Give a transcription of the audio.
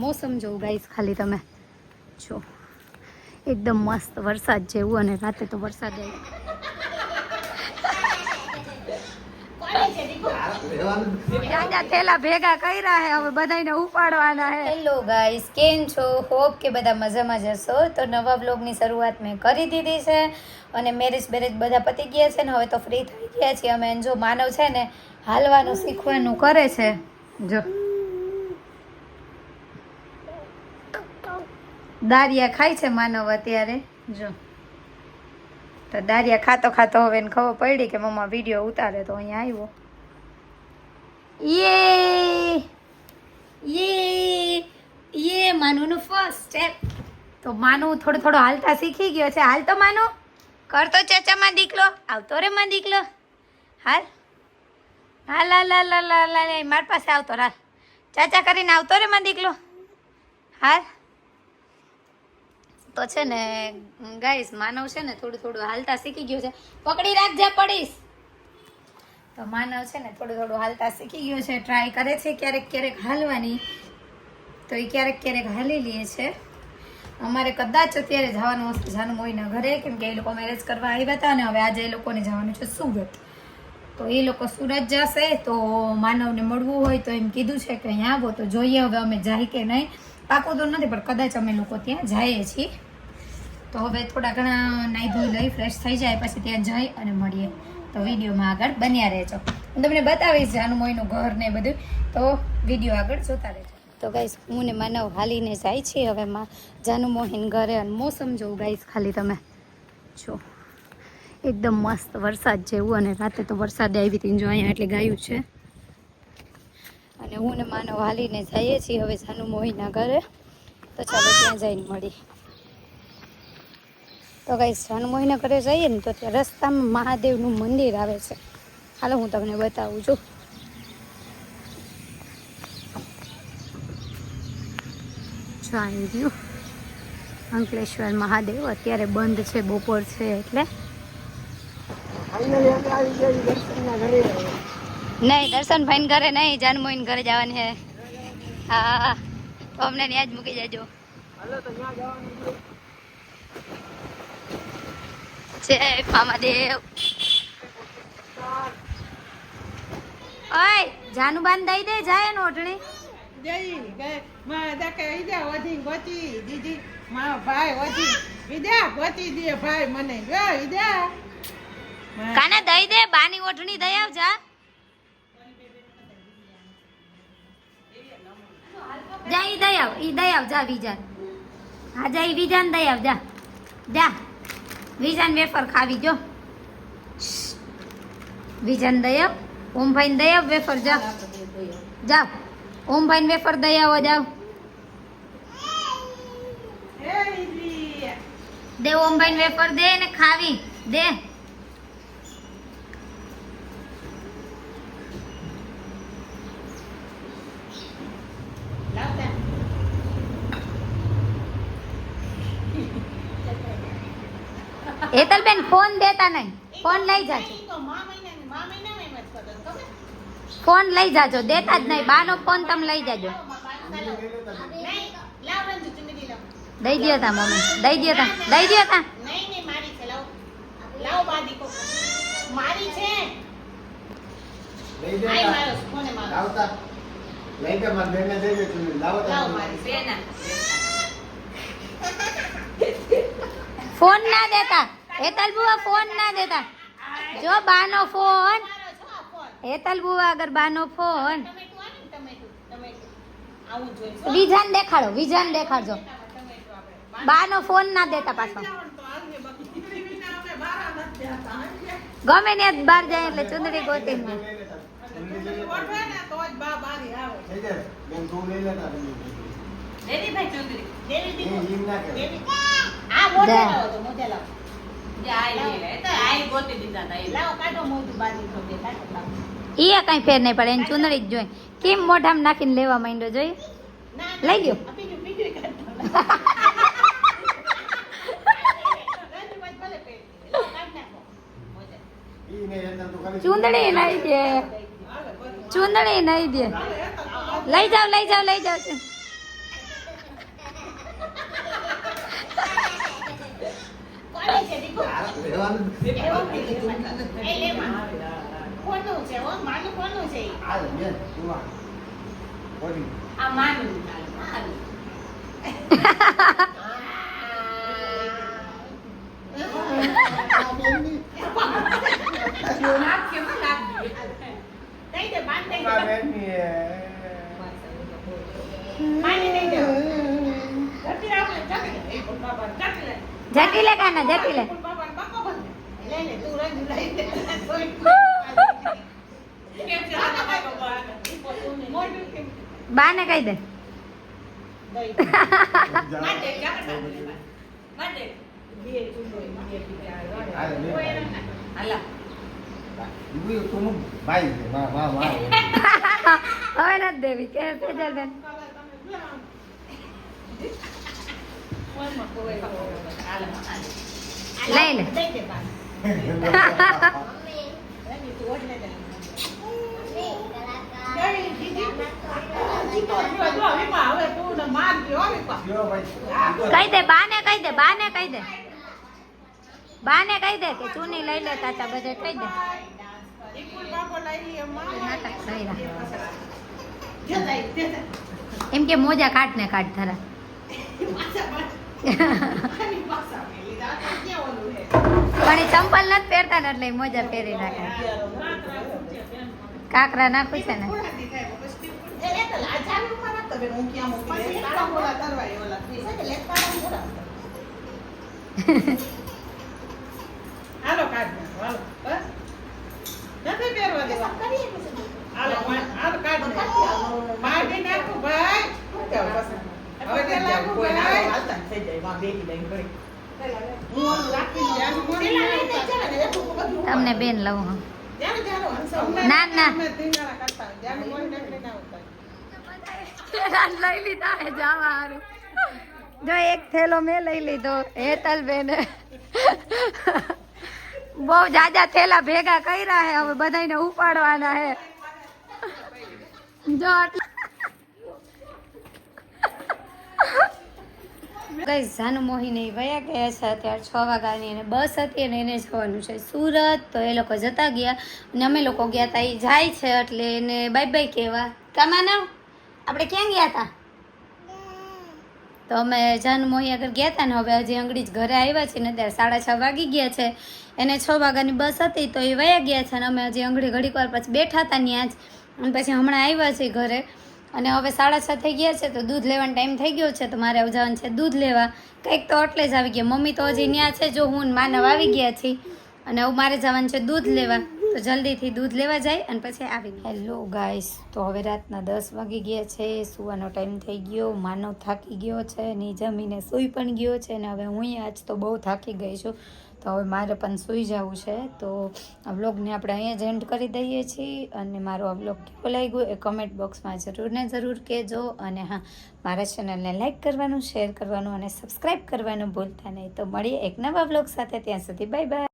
મોસમ જોઉં ગાઈસ ખાલી તમે જો એકદમ મસ્ત વરસાદ જેવું અને રાતે તો વરસાદ આવ્યો થેલા ભેગા કર્યા હે હવે બધાને ઉપાડવાના હે। હેલો ગાઈસ કેમ છો? હોપ કે બધા મજામાં જશો। તો નવા બ્લોગની શરૂઆત મેં કરી દીધી છે અને મેરેજ બધા પતી ગયા છે ને હવે તો ફ્રી થઈ ગયા છીએ અમે। જો માનવ છે ને હાલવાનું શીખવાનું કરે છે જો દારિયા ખાય છે માનવ અત્યારે જો તો દારિયા ખાતો ખાતો હવે એને ખબર પડી કે મમ્મા વિડીયો ઉતારે તો અહીંયા આવ્યો। ये માનુનું ફર્સ્ટ સ્ટેપ તો માનુ થોડો હાલતા શીખી ગયો છે। હાલ તો માનુ કરતો ચાચામાં દીકલો આવતો રે માં દીકલો હાલ હાલ હાલ હાલ હાલ મારી પાસે આવતો રા ચાચા કરીને આવતો રે માં દીકલો હાલ। તો છે ને ગાઈસ માનવ છે ને થોડું હાલતા શીખી ગયું છે। પકડી રાખજે પડીશ। તો માનવ છે ને થોડું હાલતા શીખી ગયો છે। ટ્રાય કરે છે ક્યારેક હાલવાની તો એ ક્યારેક હાલી લે છે। અમારે કદાચ અત્યારે જવાનું હશે જાનુ મોઈના ઘરે કેમ કે એ લોકો મેરેજ કરવા આવ્યા હતા અને હવે આજે એ લોકોને જવાનું છે સુરત। તો એ લોકો સુરત જશે તો માનવને મળવું હોય તો એમ કીધું છે કે અહીંયા આવો તો જોઈએ હવે અમે જાય કે નહીં। પાકું તો નથી પણ કદાચ અમે લોકો ત્યાં જઈએ છીએ। તો હવે થોડા ઘણા નાઈ ધોઈ લઈ ફ્રેશ થઈ જાય પછી ત્યાં જઈ અને મળીએ। તો વિડીયોમાં આગળ બન્યા રહેજો। હું તમને બતાવીશ જાનુ મોઈનું ઘર ને બધું તો વિડીયો આગળ જોતા રહેજો। તો ગાઈસ હું ને માનવ હાલીને જાય છે હવે જાનુ મોહીન ઘરે અને મોસમ જોઉં ગાઈસ ખાલી તમે જો એકદમ મસ્ત વરસાદ જેવું અને રાતે તો વરસાદ આવી હતી જો અહીંયા એટલે ગાયું છે અને હું ને માનવ હાલીને જઈએ છીએ હવે જાનુ મોહીના ઘરે। તો ચાલો ત્યાં જઈને મળી। તો ગાઈસ જાનુ મોહીના ઘરે જઈએ ને તો ત્યાં રસ્તામાં મહાદેવનું મંદિર આવે છે। હાલો હું તમને બતાવું છું। આવી ગયું અંકલેશ્વર મહાદેવ અત્યારે બંધ છે બપોર છે એટલે નહીં દર્શનભાઈ ઘરે નહીં જાનુ મોહીન ઘરે જવાની છે। હા તો અમને ત્યાં જ મૂકી જાજો। જય મહાદેવ। ઓય જાનુબાન દઈ દે જાય ને ઓઢણી જઈ ગઈ માં દકે ઈજા વધી ગોતી દીદી માં ભાઈ વધી ઈજા ગોતી દે ભાઈ મને જો ઈજા કાના દઈ દે બાની ઓઢણી દઈ આવ જા જા ઈ દઈ આવ જા વિજાન હા જા ઈ વિજાન દઈ આવ જા જા વિજાન વેફર ખાવી જો વિજાન દઈ આવ ઓમભાઈ દઈ આવ વેફર જા જાવ ઓમભાઈ વેફર દઈ આવો જાવ દે ઓમભાઈ વેફર દે ને ખાવી દે હેતલબેન ફોન દેતા નહીં ફોન લઈ જાજો ફોન લઈ જાજો દેતા જ નહીં બાનો ફોન તમે લઈ જાજો દઈ દો તા મમ્મી દઈ દો તા ફોન ના દેતા હેતલ બુआ ફોન ના દેતા જો બાનો ફોન હેતલ બુआ અગર બાનો ફોન વિજાન દેખાડજો બાનો ફોન ના દેતા પાછો ગમે ને બહાર જાય એટલે ચુંદડી ગોતી ઈ કઈ ફેર નહીં પડે એની ચુંદડી જ જોઈ કેમ મોઢામાં નાખીને લેવા માંડ્યો જોઈ લઈ ગયો ચુંદડી નહીં દે લઈ જાવ કોનું છે હો માનું કોનું છે આ માનું દઈ દે બાંધ દઈ દે માની દઈ દે જતી આપણે જતી બાબા જતી લે જટી લે કાના જટી લે બાબા બાકો બંધ લે લે તું રંગ લઈ દે કેમ છે આ બાબા મોઢું કેમ બાને કહી દે દઈ માટે જાપડા માટે બે ચુંડોઈ બે પીડા હાલા હવે નથી દેવી કે તેજલ બેન લઈ લે દઈ દે બા તું ઓઢ લે દે કહી દે બાને કહી દે બાને કહી દે બાને કહી દે કે ચૂની લઈ લે તાતા બધે કહી દે નાટક કર્યા. એમ કે મોજા કાઢ ને કાઢ થરા પણ એ ચંપલ નથી પહેરતા ને એટલે ઈ મોજા પહેરી નાખે કાકરા નાખું છે ને હાલો કાઢ હાલો બસ નથી પહેરવા દેવા હાલો હાલો કાઢ મારી નાખું ભાઈ હવે કે લાગુ કોઈ ના હાલતા થઈ જાય માં બેબી લઈને કરી હું ઓલું રાખીને જાનું પેલા લઈને ચાલે ને એટલું બધું તમને બેન લઉં હું જાનું જાનું હંસો ના, ના. અમે ધીંગાણા કરતા જાનું કોઈ નકરી ના ઉતાર લઈ લીધા હે જાવા હારું જો એક થેલો મેં લઈ લીધો હેતલ બેન બહુ જાજા થેલા ભેગા કર્યા હે હવે બધાને ઉપાડવાના હે જો ગઈ જાનુ મોહીને વયા ગયા છે અત્યારે 6 વાગ્યાની અને બસ હતી અને એને જવાનું છે સુરત તો એ લોકો જતા ગયા અને અમે લોકો ગયા હતા એ જાય છે એટલે એને બાય બાય કહેવા કામાના આપણે ક્યાં ગયા હતા તો અમે જાનુ મોહી આગળ ગયા હતા ને હવે હજી અંગડી જ ઘરે આવ્યા છીએ ને અત્યારે 6:30 વાગી ગયા છે એને 6 વાગ્યાની બસ હતી તો એ વયા ગયા છે અને અમે હજી અંગડી ઘડીક વાર પછી બેઠા હતા ત્યાં જ અને પછી હમણાં આવ્યા છીએ ઘરે અને હવે 6:30 થઈ ગયા છે તો દૂધ લેવાનો ટાઈમ થઈ ગયો છે તો મારે જવાનું છે દૂધ લેવા કંઈક તો એટલે જ આવી ગયા મમ્મી તો હજી ત્યાં છે જો હું ને માનવ આવી ગયા છીએ અને હવે મારે જવાનું છે દૂધ લેવા તો જલ્દીથી દૂધ લેવા જાય અને પછી આવી હેલો ગાઈસ તો હવે રાતના 10 વાગી ગયા છે સુવાનો ટાઈમ થઈ ગયો માનવ થાકી ગયો છે ને જમીને સૂઈ પણ ગયો છે ને હવે હું આજ તો બહુ થાકી ગઈ છું તો હવે મારે પણ સૂઈ જવું છે તો આ વ્લોગને આપણે અહીંયા જ એન્ડ કરી દઈએ છીએ અને મારો આ વ્લોગ કેવો લાગ્યો એ કમેન્ટ બોક્સમાં જરૂર ને જરૂર કહેજો અને હા મારા ચેનલને લાઈક કરવાનું શેર કરવાનું અને સબસ્ક્રાઈબ કરવાનું ભૂલતા નહીં તો મળીએ એક નવા વ્લોગ સાથે ત્યાં સુધી બાય બાય.